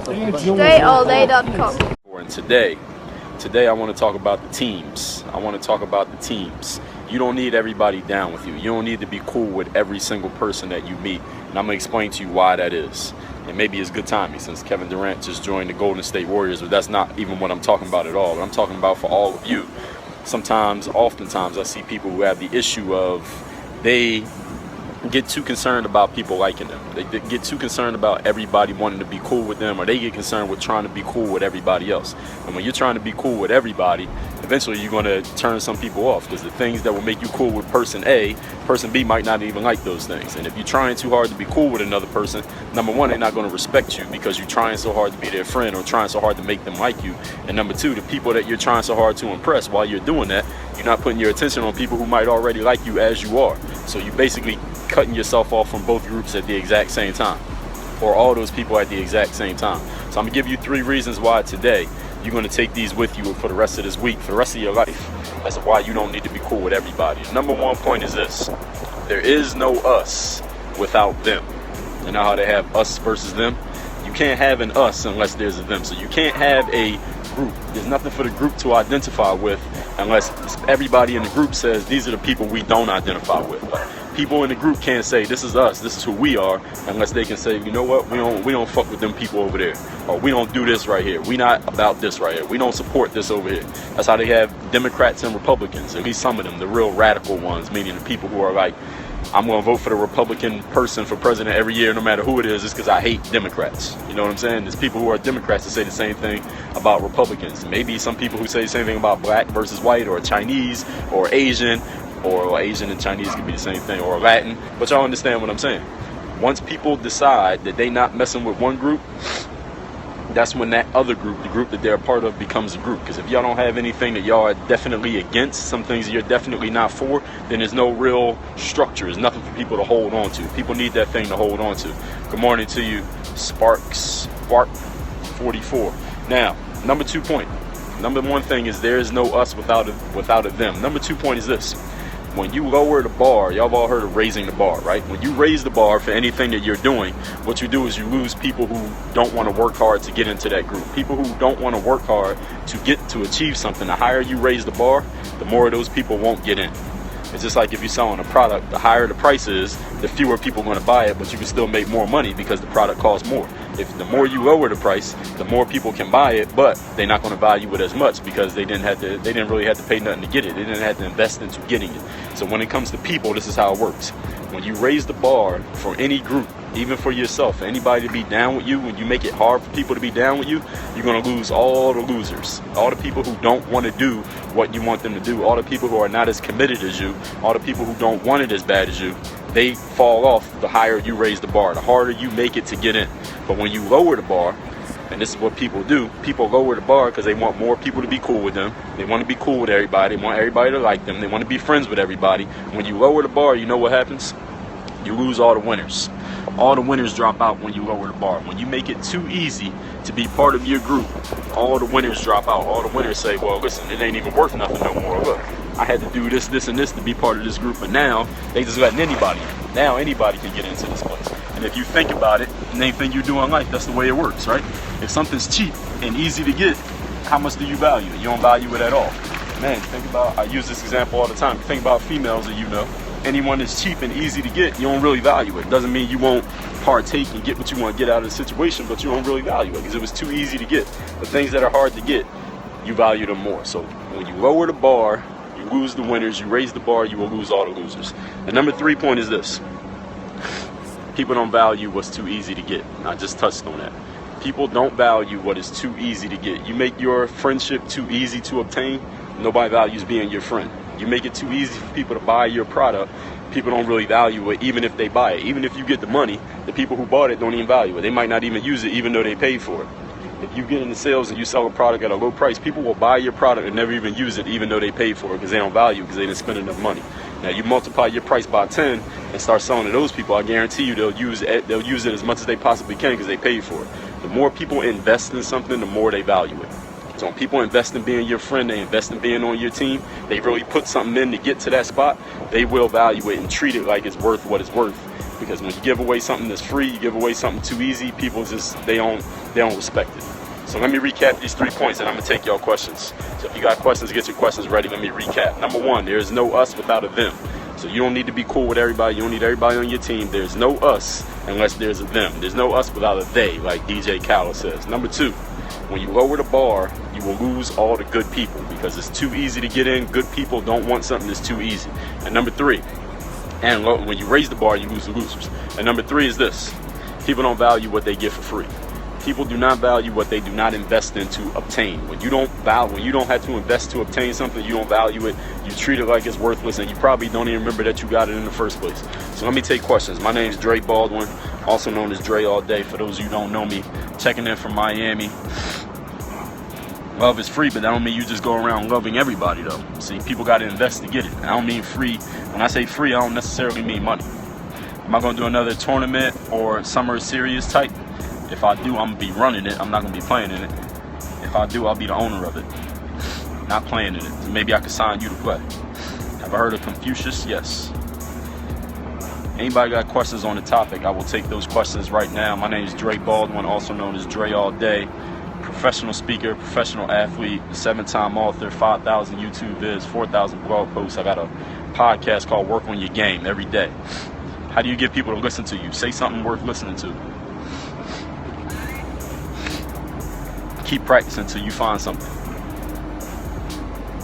DreAllDay.com. And today I want to talk about the teams. You don't need everybody down with you. You don't need to be cool with every single person that you meet. And I'm going to explain to you why that is. And maybe it's good timing since Kevin Durant just joined the Golden State Warriors, but that's not even what I'm talking about at all. What I'm talking about for all of you. Oftentimes I see people who have the issue of they get too concerned about people liking them. They get too concerned about everybody wanting to be cool with them, or they get concerned with trying to be cool with everybody else. And when you're trying to be cool with everybody, eventually you're going to turn some people off, because the things that will make you cool with person A, person B might not even like those things. And if you're trying too hard to be cool with another person, number one, they're not going to respect you because you're trying so hard to be their friend or trying so hard to make them like you. And number two, the people that you're trying so hard to impress, while you're doing that, you're not putting your attention on people who might already like you as you are. So you basically cutting yourself off from both groups at the exact same time, or all those people at the exact same time. So I'm gonna give you 3 reasons why today you're gonna take these with you for the rest of this week, for the rest of your life. That's why you don't need to be cool with everybody. The number 1 point is this: there is no us without them. You know how they have us versus them? You can't have an us unless there's a them. So you can't have a group. There's nothing for the group to identify with unless everybody in the group says these are the people we don't identify with. People in the group can't say this is us, this is who we are, unless they can say, you know what, we don't fuck with them people over there, or we don't do this right here, we not about this right here, we don't support this over here. That's how they have Democrats and Republicans, at least some of them, the real radical ones, meaning the people who are like, I'm going to vote for the Republican person for president every year, no matter who it is, just because I hate Democrats. You know what I'm saying? There's people who are Democrats that say the same thing about Republicans. Maybe some people who say the same thing about black versus white, or Chinese, or Asian, or Asian and Chinese could be the same thing, or Latin. But y'all understand what I'm saying. Once people decide that they not messing with one group, that's when that other group, the group that they're a part of, becomes a group. Because if y'all don't have anything that y'all are definitely against, some things you're definitely not for, then there's no real structure. There's nothing for people to hold on to. People need that thing to hold on to. Good morning to you, Spark 44. Now, number 2 point. Number 1 thing is there is no us without a them. Number 2 point is this: when you lower the bar, y'all have all heard of raising the bar, right? When you raise the bar for anything that you're doing, what you do is you lose people who don't want to work hard to get into that group. People who don't want to work hard to achieve something. The higher you raise the bar, the more of those people won't get in. It's just like if you're selling a product, the higher the price is, the fewer people are going to buy it, but you can still make more money because the product costs more. If the more you lower the price, the more people can buy it, but they're not going to value it as much because they didn't really have to pay nothing to get it. They didn't have to invest into getting it. So when it comes to people, this is how it works. When you raise the bar for any group, even for yourself, for anybody to be down with you, when you make it hard for people to be down with you, you're going to lose all the losers. All the people who don't want to do what you want them to do, all the people who are not as committed as you, all the people who don't want it as bad as you, they fall off the higher you raise the bar, the harder you make it to get in. But when you lower the bar, and this is what people do, people lower the bar because they want more people to be cool with them. They want to be cool with everybody. They want everybody to like them. They want to be friends with everybody. When you lower the bar, you know what happens? You lose all the winners. All the winners drop out when you lower the bar. When you make it too easy to be part of your group, all the winners drop out. All the winners say, well, listen, it ain't even worth nothing no more. Look, I had to do this, this, and this to be part of this group, but now they just letting anybody in. Now anybody can get into this place. And if you think about it, and anything you do in life, that's the way it works, right? If something's cheap and easy to get, how much do you value it? You don't value it at all. Man, think about, I use this example all the time. Think about females that you know. Anyone that's cheap and easy to get, you don't really value it. Doesn't mean you won't partake and get what you want to get out of the situation, but you don't really value it because it was too easy to get. The things that are hard to get, you value them more. So when you lower the bar, you lose the winners. You raise the bar, you will lose all the losers. The number 3 point is this: people don't value what's too easy to get. I just touched on that. People don't value what is too easy to get. You make your friendship too easy to obtain, nobody values being your friend. You make it too easy for people to buy your product, people don't really value it even if they buy it. Even if you get the money, the people who bought it don't even value it. They might not even use it even though they paid for it. If you get into sales and you sell a product at a low price, people will buy your product and never even use it even though they paid for it because they don't value it because they didn't spend enough money. Now you multiply your price by 10 and start selling to those people, I guarantee you they'll use it as much as they possibly can because they paid for it. The more people invest in something, the more they value it. So when people invest in being your friend, they invest in being on your team, they really put something in to get to that spot, they will value it and treat it like it's worth what it's worth. Because when you give away something that's free, you give away something too easy, people just they don't respect it. So let me recap these 3 points, and I'm gonna take y'all questions. So if you got questions, get your questions ready. Let me recap. Number 1, there is no us without a them. So you don't need to be cool with everybody. You don't need everybody on your team. There's no us unless there's a them. There's no us without a they, like DJ Khaled says. Number 2, when you lower the bar, you will lose all the good people because it's too easy to get in. Good people don't want something that's too easy. And number 3, and when you raise the bar, you lose the losers. And number 3 is this: people don't value what they get for free. People do not value what they do not invest in to obtain. When you don't have to invest to obtain something, you don't value it. You treat it like it's worthless, and you probably don't even remember that you got it in the first place. So let me take questions. My name is Dre Baldwin, also known as DreAllDay. For those of you who don't know me, checking in from Miami. Love is free, but that don't mean you just go around loving everybody, though. See, people got to invest to get it. I don't mean free. When I say free, I don't necessarily mean money. Am I going to do another tournament or summer series type? If I do, I'm going to be running it. I'm not going to be playing in it. If I do, I'll be the owner of it, not playing in it. Maybe I could sign you to play. Have I heard of Confucius? Yes. Anybody got questions on the topic, I will take those questions right now. My name is Dre Baldwin, also known as DreAllDay. Professional speaker, professional athlete, 7-time author, 5,000 YouTube vids, 4,000 blog posts. I got a podcast called Work on Your Game every day. How do you get people to listen to you? Say something worth listening to. Keep practicing until you find something.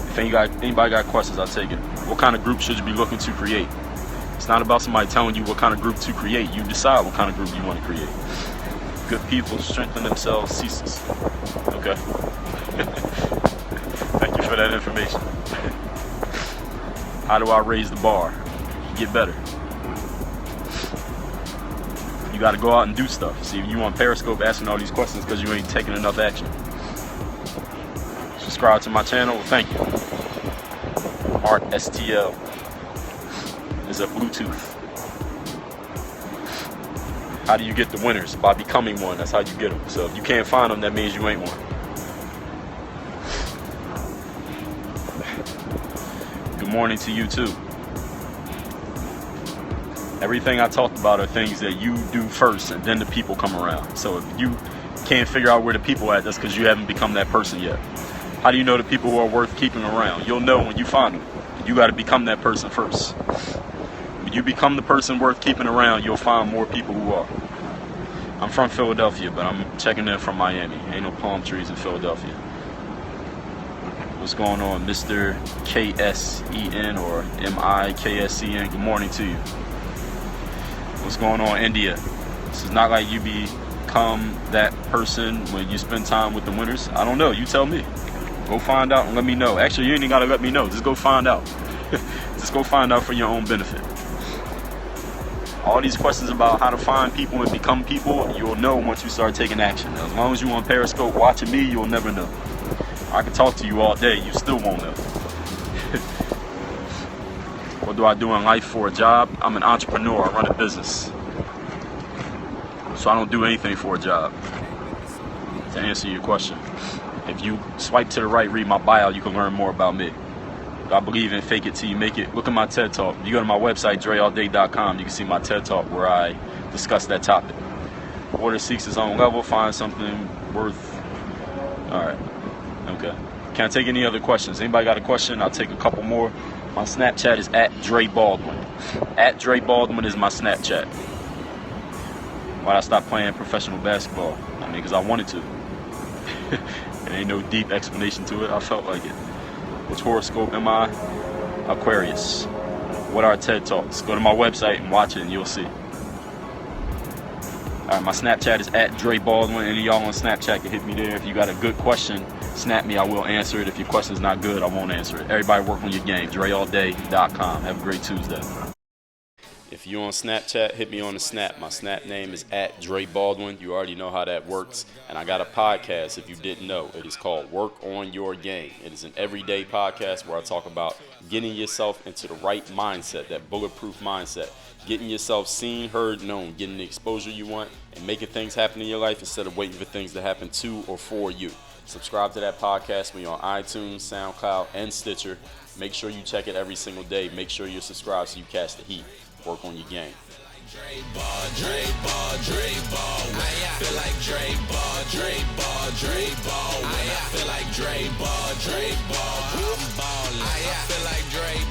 If anybody got questions, I'll take it. What kind of group should you be looking to create? It's not about somebody telling you what kind of group to create. You decide what kind of group you want to create. Good people strengthen themselves ceases. Okay. Thank you for that information. How do I raise the bar? Get better. You got to go out and do stuff. See, you on Periscope asking all these questions because you ain't taking enough action. Subscribe to my channel. Well, thank you. Art STL is a Bluetooth. How do you get the winners? By becoming one. That's how you get them. So if you can't find them, that means you ain't one. Good morning to you too. Everything I talked about are things that you do first, and then the people come around. So if you can't figure out where the people at, that's because you haven't become that person yet. How do you know the people who are worth keeping around? You'll know when you find them. You got to become that person first. When you become the person worth keeping around, you'll find more people who are. I'm from Philadelphia, but I'm checking in from Miami. Ain't no palm trees in Philadelphia. What's going on, Mr. KSEN or MIKSEN? Good morning to you. What's going on, India? This is not like you become that person when you spend time with the winners. I don't know. You tell me. Go find out and let me know. Actually, you ain't even got to let me know. Just go find out. Just go find out for your own benefit. All these questions about how to find people and become people, you'll know once you start taking action. As long as you on Periscope watching me, you'll never know. I can talk to you all day. You still won't know. What do I do in life for a job? I'm an entrepreneur. I run a business. So I don't do anything for a job. To answer your question, if you swipe to the right, read my bio, you can learn more about me. I believe in fake it till you make it. Look at my TED Talk. You go to my website, DreAllDay.com, you can see my TED Talk where I discuss that topic. Order seeks its own level, find something worth. All right. Okay. Can I take any other questions? Anybody got a question? I'll take a couple more. My Snapchat is @Dre Baldwin. @Dre Baldwin is my Snapchat. Why'd I stop playing professional basketball? I mean, because I wanted to. There ain't no deep explanation to it. I felt like it. Which horoscope am I? Aquarius. What are TED Talks? Go to my website and watch it and you'll see. Alright, my Snapchat is @Dre Baldwin. Any of y'all on Snapchat can hit me there. If you got a good question, snap me. I will answer it. If your question's not good, I won't answer it. Everybody work on your game. DreAllDay.com. Have a great Tuesday. If you're on Snapchat, hit me on the Snap. My Snap name is @Dre Baldwin. You already know how that works. And I got a podcast, if you didn't know. It is called Work on Your Game. It is an everyday podcast where I talk about getting yourself into the right mindset, that bulletproof mindset. Getting yourself seen, heard, known. Getting the exposure you want and making things happen in your life instead of waiting for things to happen to or for you. Subscribe to that podcast when you're on iTunes, SoundCloud, and Stitcher. Make sure you check it every single day. Make sure you're subscribed so you catch the heat. Work on your game. Dre Baldwin. I feel like Dre Baldwin. When I feel like Dre Baldwin.